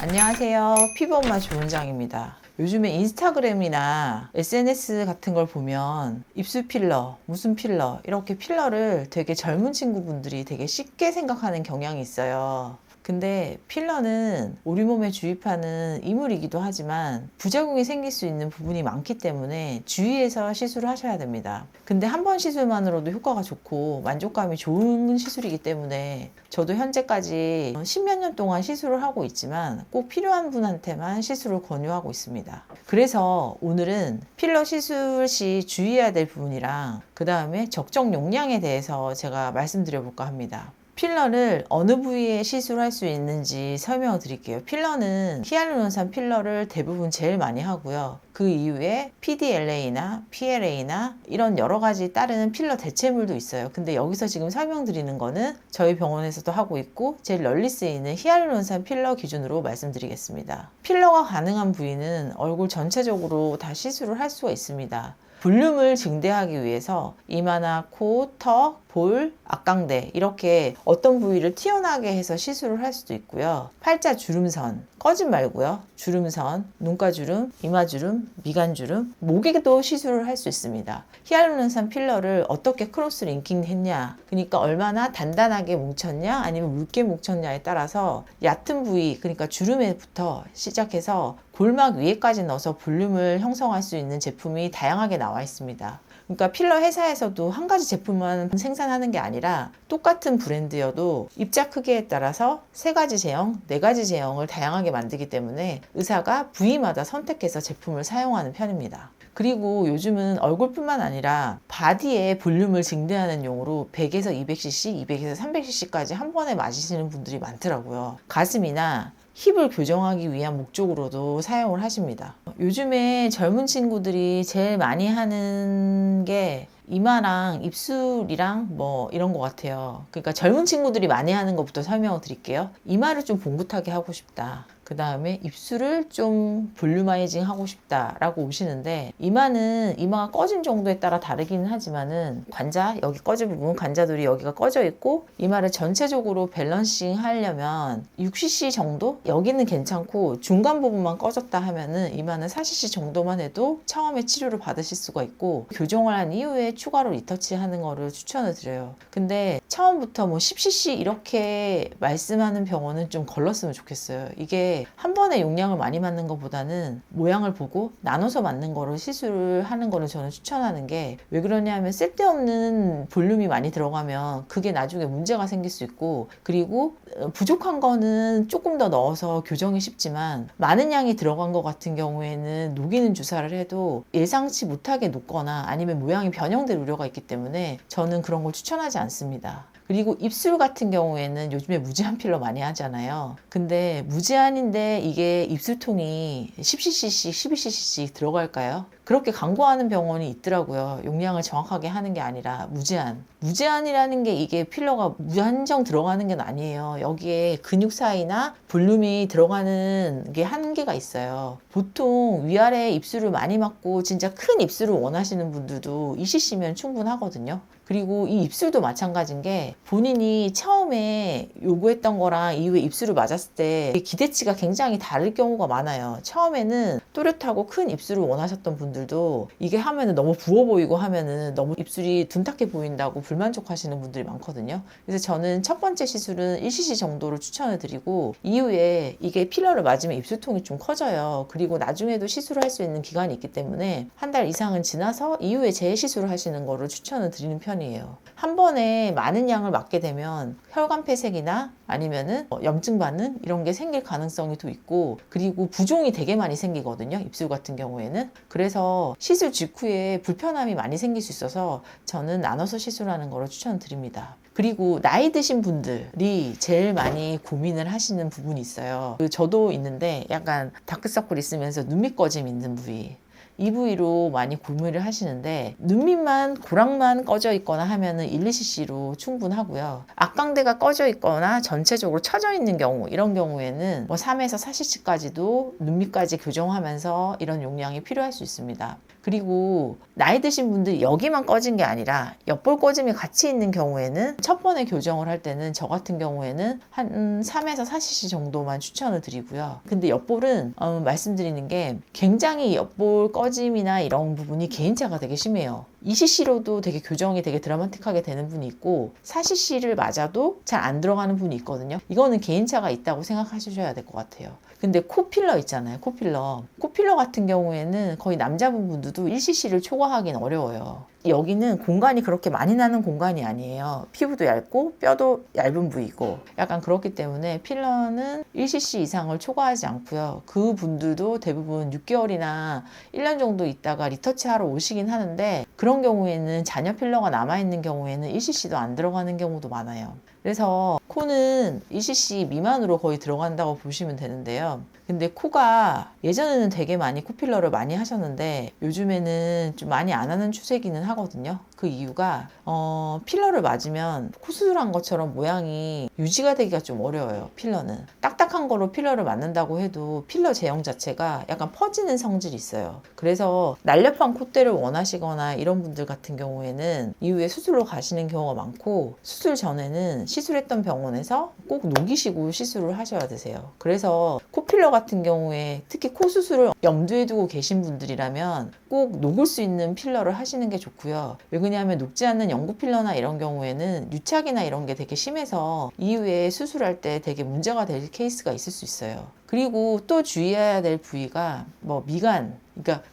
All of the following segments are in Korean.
안녕하세요. 피부엄마 조은정입니다. 요즘에 인스타그램이나 SNS 같은 걸 보면 입술 필러, 무슨 필러 이렇게 필러를 되게 젊은 친구분들이 되게 쉽게 생각하는 경향이 있어요. 근데 필러는 우리 몸에 주입하는 이물이기도 하지만 부작용이 생길 수 있는 부분이 많기 때문에 주의해서 시술을 하셔야 됩니다. 근데 한 번 시술만으로도 효과가 좋고 만족감이 좋은 시술이기 때문에 저도 현재까지 10몇 년 동안 시술을 하고 있지만 꼭 필요한 분한테만 시술을 권유하고 있습니다. 그래서 오늘은 필러 시술 시 주의해야 될 부분이랑 그 다음에 적정 용량에 대해서 제가 말씀드려 볼까 합니다. 필러를 어느 부위에 시술할 수 있는지 설명을 드릴게요. 필러는 히알루론산 필러를 대부분 제일 많이 하고요. 그 이후에 PDLA나 PLA나 이런 여러 가지 다른 필러 대체물도 있어요. 근데 여기서 지금 설명드리는 거는 저희 병원에서도 하고 있고 제일 널리 쓰이는 히알루론산 필러 기준으로 말씀드리겠습니다. 필러가 가능한 부위는 얼굴 전체적으로 다 시술을 할 수가 있습니다. 볼륨을 증대하기 위해서 이마나 코, 턱, 볼, 악강대 이렇게 어떤 부위를 튀어나게 해서 시술을 할 수도 있고요. 팔자 주름선, 꺼짐 말고요. 주름선, 눈가주름, 이마주름, 미간주름, 목에도 시술을 할 수 있습니다. 히알루론산 필러를 어떻게 크로스 링킹 했냐, 그러니까 얼마나 단단하게 뭉쳤냐 아니면 묽게 뭉쳤냐에 따라서 얕은 부위, 그러니까 주름에부터 시작해서 골막 위에까지 넣어서 볼륨을 형성할 수 있는 제품이 다양하게 나와 있습니다. 그러니까 필러 회사에서도 한 가지 제품만 생산하는 게 아니라 똑같은 브랜드여도 입자 크기에 따라서 3가지 제형, 4가지 제형을 다양하게 만들기 때문에 의사가 부위마다 선택해서 제품을 사용하는 편입니다. 그리고 요즘은 얼굴뿐만 아니라 바디에 볼륨을 증대하는 용으로 100에서 200cc, 200에서 300cc까지 한 번에 맞으시는 분들이 많더라고요. 가슴이나 힙을 교정하기 위한 목적으로도 사용을 하십니다. 요즘에 젊은 친구들이 제일 많이 하는 게 이마랑 입술이랑 뭐 이런 것 같아요. 그러니까 젊은 친구들이 많이 하는 것부터 설명을 드릴게요. 이마를 좀 봉긋하게 하고 싶다. 그 다음에 입술을 좀 볼륨아이징 하고 싶다라고 오시는데, 이마는 이마가 꺼진 정도에 따라 다르기는 하지만은 관자, 여기 꺼진 부분 관자돌이 여기가 꺼져 있고 이마를 전체적으로 밸런싱 하려면 6cc 정도? 여기는 괜찮고 중간 부분만 꺼졌다 하면은 이마는 4cc 정도만 해도 처음에 치료를 받으실 수가 있고, 교정을 한 이후에 추가로 리터치 하는 거를 추천을 드려요. 근데 처음부터 뭐 10cc 이렇게 말씀하는 병원은 좀 걸렀으면 좋겠어요. 이게 한 번에 용량을 많이 맞는 것보다는 모양을 보고 나눠서 맞는 거를 시술을 하는 거를 저는 추천하는 게, 왜 그러냐 하면 쓸데없는 볼륨이 많이 들어가면 그게 나중에 문제가 생길 수 있고, 그리고 부족한 거는 조금 더 넣어서 교정이 쉽지만 많은 양이 들어간 것 같은 경우에는 녹이는 주사를 해도 예상치 못하게 녹거나 아니면 모양이 변형될 우려가 있기 때문에 저는 그런 걸 추천하지 않습니다. 그리고 입술 같은 경우에는 요즘에 무제한 필러 많이 하잖아요. 근데 무제한인데 이게 입술통이 10cc씩 12cc씩 들어갈까요? 그렇게 광고하는 병원이 있더라고요. 용량을 정확하게 하는 게 아니라 무제한. 무제한이라는 게 이게 필러가 무한정 들어가는 게 아니에요. 여기에 근육 사이나 볼륨이 들어가는 게 한계가 있어요. 보통 위아래 입술을 많이 맞고 진짜 큰 입술을 원하시는 분들도 20cc면 충분하거든요. 그리고 이 입술도 마찬가지인 게, 본인이 처음에 요구했던 거랑 이후에 입술을 맞았을 때 기대치가 굉장히 다를 경우가 많아요. 처음에는 또렷하고 큰 입술을 원하셨던 분들도 이게 하면은 너무 부어 보이고 하면은 너무 입술이 둔탁해 보인다고 불만족하시는 분들이 많거든요. 그래서 저는 첫 번째 시술은 1cc 정도로 추천을 드리고, 이후에 이게 필러를 맞으면 입술통이 좀 커져요. 그리고 나중에도 시술을 할 수 있는 기간이 있기 때문에 한 달 이상은 지나서 이후에 재시술을 하시는 거를 추천을 드리는 편이에요. 한 번에 많은 양을 맞게 되면 혈관 폐색이나 아니면은 염증 반응 이런 게 생길 가능성이 더 있고, 그리고 부종이 되게 많이 생기거든요. 입술 같은 경우에는. 그래서 시술 직후에 불편함이 많이 생길 수 있어서 저는 나눠서 시술하는 거를 추천드립니다. 그리고 나이 드신 분들이 제일 많이 고민을 하시는 부분이 있어요. 저도 있는데 약간 다크서클 있으면서 눈밑 꺼짐 있는 부위. 이 부위로 많이 고민을 하시는데 눈 밑만 고랑만 꺼져 있거나 하면은 1~2cc로 충분하고요. 앞광대가 꺼져 있거나 전체적으로 처져 있는 경우, 이런 경우에는 뭐 3~4ccc까지도 눈 밑까지 교정하면서 이런 용량이 필요할 수 있습니다. 그리고 나이 드신 분들이 여기만 꺼진 게 아니라 옆볼 꺼짐이 같이 있는 경우에는 첫 번에 교정을 할 때는 저 같은 경우에는 한 3~4cc 정도만 추천을 드리고요. 근데 옆볼은 말씀드리는 게 굉장히 옆볼 꺼짐이나 이런 부분이 개인차가 되게 심해요. 2cc로도 되게 교정이 되게 드라마틱하게 되는 분이 있고 4cc를 맞아도 잘 안 들어가는 분이 있거든요. 이거는 개인차가 있다고 생각하셔야 될 것 같아요. 근데 코필러 있잖아요. 코필러 같은 경우에는 거의 남자분들도 1cc를 초과하기는 어려워요. 여기는 공간이 그렇게 많이 나는 공간이 아니에요. 피부도 얇고 뼈도 얇은 부위고 약간 그렇기 때문에 필러는 1cc 이상을 초과하지 않고요. 그 분들도 대부분 6개월이나 1년 정도 있다가 리터치 하러 오시긴 하는데 그런 경우에는 잔여 필러가 남아있는 경우에는 1cc도 안 들어가는 경우도 많아요. 그래서 코는 2cc 미만으로 거의 들어간다고 보시면 되는데요. 근데 코가 예전에는 되게 많이 코필러를 많이 하셨는데 요즘에는 좀 많이 안 하는 추세기는 하거든요. 그 이유가 필러를 맞으면 코 수술한 것처럼 모양이 유지가 되기가 좀 어려워요. 필러는 딱딱한 거로 필러를 맞는다고 해도 필러 제형 자체가 약간 퍼지는 성질이 있어요. 그래서 날렵한 콧대를 원하시거나 이런 분들 같은 경우에는 이후에 수술로 가시는 경우가 많고 수술 전에는 시술했던 병원에서 꼭 녹이시고 시술을 하셔야 되세요. 그래서 코필러 같은 경우에 특히 코 수술을 염두에 두고 계신 분들이라면 꼭 녹을 수 있는 필러를 하시는 게 좋고요. 왜 그러냐면 녹지 않는 영구 필러나 이런 경우에는 유착이나 이런 게 되게 심해서 이후에 수술할 때 되게 문제가 될 케이스가 있을 수 있어요. 그리고 또 주의해야 될 부위가 뭐 미간,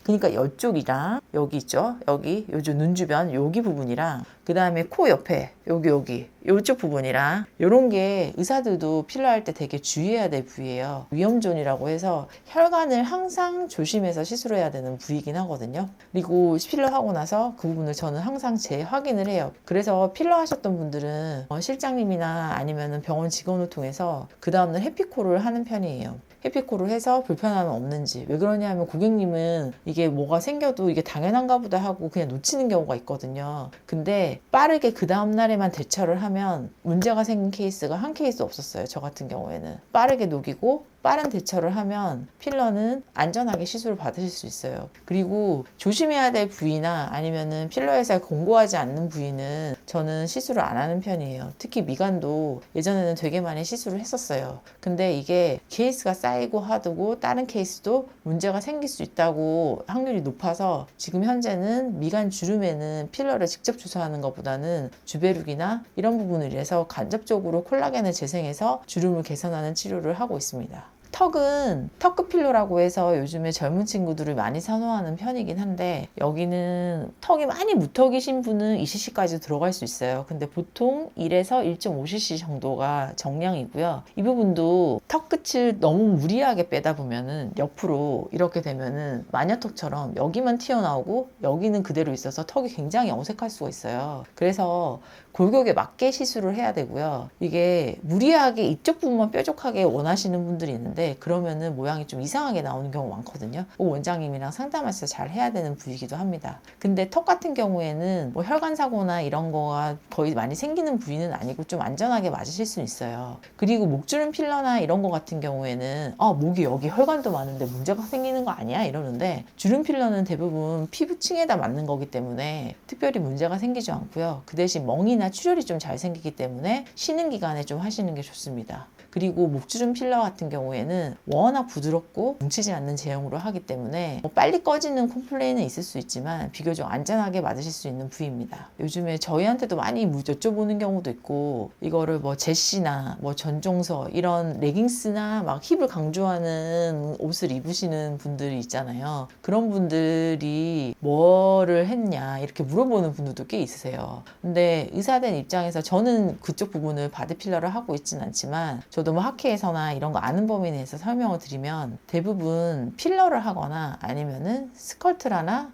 그러니까 이쪽이랑 여기 있죠. 여기 요즘 눈 주변 여기 부분이랑 그 다음에 코 옆에 여기 이쪽 부분이랑 이런 게 의사들도 필러할 때 되게 주의해야 될 부위예요. 위험존이라고 해서 혈관을 항상 조심해서 시술해야 되는 부위이긴 하거든요. 그리고 필러 하고 나서 그 부분을 저는 항상 재확인을 해요. 그래서 필러 하셨던 분들은 실장님이나 아니면 병원 직원을 통해서 그 다음날 해피콜을 하는 편이에요. 해피콜을 해서 불편함은 없는지. 왜 그러냐면 고객님은 이게 뭐가 생겨도 이게 당연한가 보다 하고 그냥 놓치는 경우가 있거든요. 근데 빠르게 그 다음날에만 대처를 하면 문제가 생긴 케이스가 한 케이스 없었어요. 저 같은 경우에는 빠르게 녹이고 빠른 대처를 하면 필러는 안전하게 시술을 받으실 수 있어요. 그리고 조심해야 될 부위나 아니면은 필러 회사에 공고하지 않는 부위는 저는 시술을 안 하는 편이에요. 특히 미간도 예전에는 되게 많이 시술을 했었어요. 근데 이게 케이스가 쌓이고 하고 다른 케이스도 문제가 생길 수 있다고 확률이 높아서 지금 현재는 미간 주름에는 필러를 직접 주사하는 것보다는 주베룩이나 이런 부분을 위해서 간접적으로 콜라겐을 재생해서 주름을 개선하는 치료를 하고 있습니다. 턱은 턱끝 필러라고 해서 요즘에 젊은 친구들을 많이 선호하는 편이긴 한데 여기는 턱이 많이 무턱 계신 분은 2cc까지 들어갈 수 있어요. 근데 보통 1에서 1.5cc 정도가 정량이고요. 이 부분도 턱끝을 너무 무리하게 빼다 보면은 옆으로 이렇게 되면은 마녀턱처럼 여기만 튀어나오고 여기는 그대로 있어서 턱이 굉장히 어색할 수가 있어요. 그래서 골격에 맞게 시술을 해야 되고요. 이게 무리하게 이쪽 부분만 뾰족하게 원하시는 분들이 있는데 그러면은 모양이 좀 이상하게 나오는 경우가 많거든요. 원장님이랑 상담해서 잘 해야 되는 부위이기도 합니다. 근데 턱 같은 경우에는 뭐 혈관 사고나 이런 거가 거의 많이 생기는 부위는 아니고 좀 안전하게 맞으실 수 있어요. 그리고 목주름 필러나 이런 거 같은 경우에는 목이 여기 혈관도 많은데 문제가 생기는 거 아니야? 이러는데 주름 필러는 대부분 피부층에다 맞는 거기 때문에 특별히 문제가 생기지 않고요. 그 대신 멍이나 출혈이 좀 잘 생기기 때문에 쉬는 기간에 좀 하시는 게 좋습니다. 그리고 목주름 필러 같은 경우에는 워낙 부드럽고 뭉치지 않는 제형으로 하기 때문에 빨리 꺼지는 콤플레인은 있을 수 있지만 비교적 안전하게 맞으실 수 있는 부위입니다. 요즘에 저희한테도 많이 여쭤보는 경우도 있고 이거를 뭐 제시나 뭐 전종서 이런 레깅스나 막 힙을 강조하는 옷을 입으시는 분들이 있잖아요. 그런 분들이 뭐를 했냐 이렇게 물어보는 분들도 꽤 있으세요. 근데 의사된 입장에서 저는 그쪽 부분을 바디 필러를 하고 있진 않지만 저도 뭐 학회에서나 이런 거 아는 범위 내에서 설명을 드리면 대부분 필러를 하거나 아니면은 스컬트라나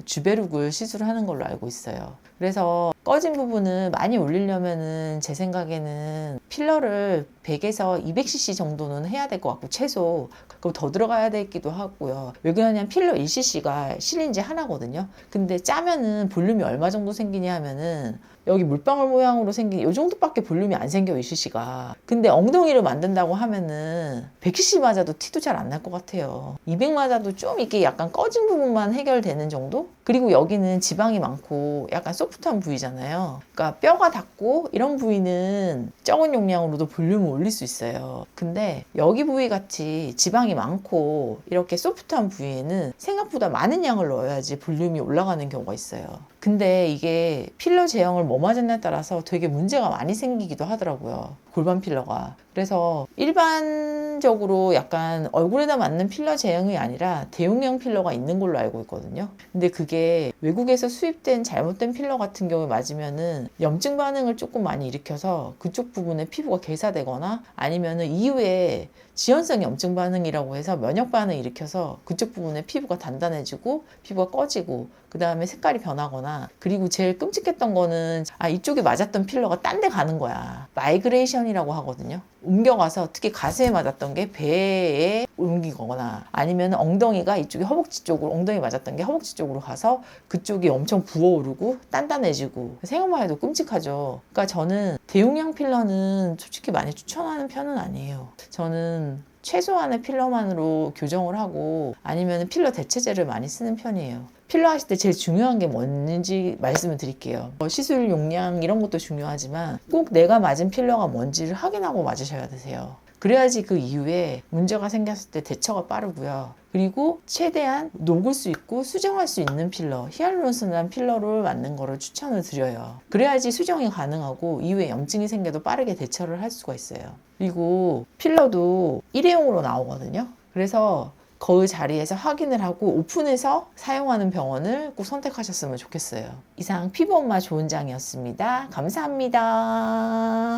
주베룩을 시술하는 걸로 알고 있어요. 그래서 꺼진 부분을 많이 올리려면은 제 생각에는 필러를 100에서 200cc 정도는 해야 될 것 같고, 최소. 그럼 더 들어가야 되기도 하고요. 왜 그러냐면 필러 1cc가 실린지 하나거든요. 근데 짜면은 볼륨이 얼마 정도 생기냐 하면은 여기 물방울 모양으로 생긴 이 정도밖에 볼륨이 안 생겨, 1cc가. 근데 엉덩이를 만든다고 하면은 100cc 맞아도 티도 잘 안 날 것 같아요. 200 맞아도 좀 이게 약간 꺼진 부분만 해결되는 정도? 그리고 여기는 지방이 많고 약간 소프트한 부위잖아요. 그러니까 뼈가 닿고 이런 부위는 적은 용량으로도 볼륨을 올릴 수 있어요. 근데 여기 부위 같이 지방이 많고 이렇게 소프트한 부위에는 생각보다 많은 양을 넣어야지 볼륨이 올라가는 경우가 있어요. 근데 이게 필러 제형을 뭐 맞았냐에 따라서 되게 문제가 많이 생기기도 하더라고요. 골반 필러가. 그래서 일반적으로 약간 얼굴에다 맞는 필러 제형이 아니라 대용량 필러가 있는 걸로 알고 있거든요. 근데 그게 외국에서 수입된 잘못된 필러 같은 경우에 맞으면은 염증 반응을 조금 많이 일으켜서 그쪽 부분에 피부가 괴사되거나 아니면은 이후에 지연성 염증 반응이라고 해서 면역 반응을 일으켜서 그쪽 부분에 피부가 단단해지고 피부가 꺼지고 그 다음에 색깔이 변하거나, 그리고 제일 끔찍했던 거는 이쪽에 맞았던 필러가 딴 데 가는 거야. 마이그레이션이라고 하거든요. 옮겨가서 특히 가슴에 맞았던 게 배에 옮기거나 아니면 엉덩이가 이쪽에 허벅지 쪽으로, 엉덩이 맞았던 게 허벅지 쪽으로 가서 그쪽이 엄청 부어오르고 단단해지고, 생각만 해도 끔찍하죠. 그러니까 저는 대용량 필러는 솔직히 많이 추천하는 편은 아니에요. 저는 최소한의 필러만으로 교정을 하고 아니면 필러 대체제를 많이 쓰는 편이에요. 필러 하실 때 제일 중요한 게 뭔지 말씀을 드릴게요. 시술 용량 이런 것도 중요하지만 꼭 내가 맞은 필러가 뭔지를 확인하고 맞으셔야 되세요. 그래야지 그 이후에 문제가 생겼을 때 대처가 빠르고요. 그리고 최대한 녹을 수 있고 수정할 수 있는 필러, 히알루론산한 필러를 맞는 거를 추천을 드려요. 그래야지 수정이 가능하고 이후에 염증이 생겨도 빠르게 대처를 할 수가 있어요. 그리고 필러도 일회용으로 나오거든요. 그래서 그 자리에서 확인을 하고 오픈해서 사용하는 병원을 꼭 선택하셨으면 좋겠어요. 이상 피부엄마 조은장이었습니다. 감사합니다.